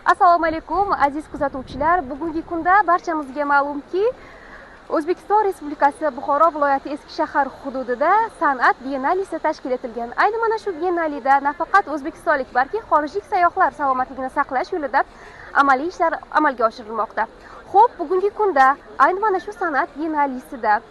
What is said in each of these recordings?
Assalomu alaykum aziz kuzatuvchilar. Bugungi kunda barchamizga ma'lumki, O'zbekiston Respublikasi Buxoro viloyati Eski shahar hududida san'at biennalisi tashkil etilgan. Ayni mana shu biennalida nafaqat o'zbekistonlik, balki xorijlik sayyohlar salomatligini saqlash yo'lida amaliy ishlar amalga oshirilmoqda. Xo'p, bugungi kunda ayni mana shu san'at biennalisida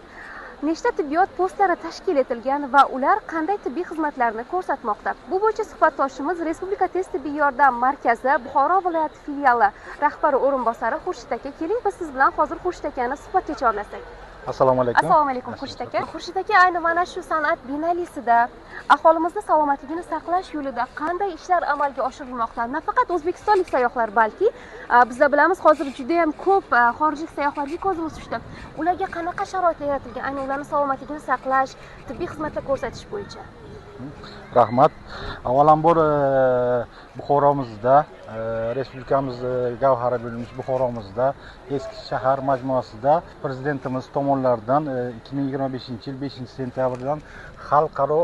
nechta tibbiyot postlari tashkil etilgan va ular qanday tibbiy xizmatlarni ko'rsatmoqda? Bu bo'yicha suhbatdoshimiz Respublika tez tibbiy yordam markazi Buxoro viloyati filiali rahbari o'rinbosari Xurshid aka. Keling, biz siz bilan hozir Xurshid akani suhbatga chorlasak. Assalomu alaykum. Assalomu alaykum Xurshid aka. Xurshid aka, ayni mana shu san'at biennalisida aholimizni salomatligini saqlash yo'lida qanday ishlar amalga oshirilmoqda? Nafaqat o'zbekistonlik sayyohlar, balki bizda bilamiz, hozir juda ham ko'p xorijlik sayyohlarga ko'zimiz tushdi. Ularga qanaqa sharoitlar yaratilgan, ayni ularning salomatligini saqlash, tibbiy xizmatlar ko'rsatish bo'yicha? Rahmat. Avvalambor Buxoromizda, respublikamiz gavhari bo'lmish Buxoromizda Eski shahar majmuasida prezidentimiz tomonidan 2025-yil 5-sentyabrdan xalqaro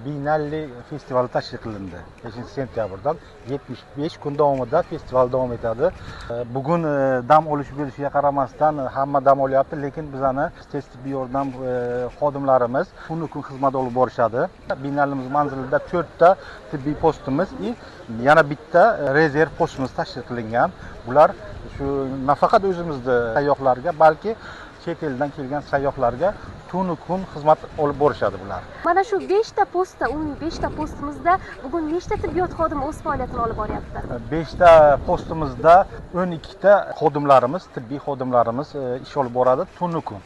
biennale festivali tashkil qilindi. 5-sentyabrdan 75 kun davomida festival davom etadi. Bugun dam olish bo'lishiga qaramasdan hamma dam olyapti, lekin bizani tez tibbiy yordam xodimlarimiz kun xizmat olib borishadi. Biennalimiz manzilida 4 ta tibbiy postimiz va yana bitta rezerv postimiz tashkil qilingan. Bular shu nafaqat o'zimizda sayyohlarga, balki chet eldan kelgan sayyohlarga tunu kun xizmat olib borishadi bular. Mana shu 5 ta postda, umumiy 5 ta postimizda bugun nechta tibbiyot xodimi o'z faoliyatini olib boryapti? 5 ta postimizda 12 ta xodimlarimiz, tibbiy xodimlarimiz ish olib boradi tunu kun.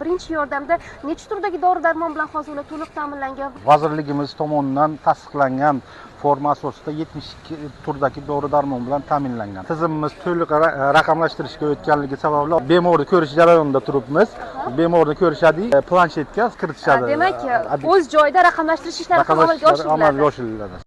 Birinchi yordamda necha turdagi dori-darmon bilan hozir ular to'liq ta'minlangan? Vazirligimiz tomonidan tasdiqlangan forma asosida 72 turdagi dori-darmon bilan ta'minlangan. Tizimimiz to'liq raqamlashtirishga o'tganligi sababli bemorni ko'rish jarayonida turibmiz. Bemorni ko'rishadi, planshetga kiritishadi. Demak, o'z joyida raqamlashtirish ishlari amalga oshiriladi.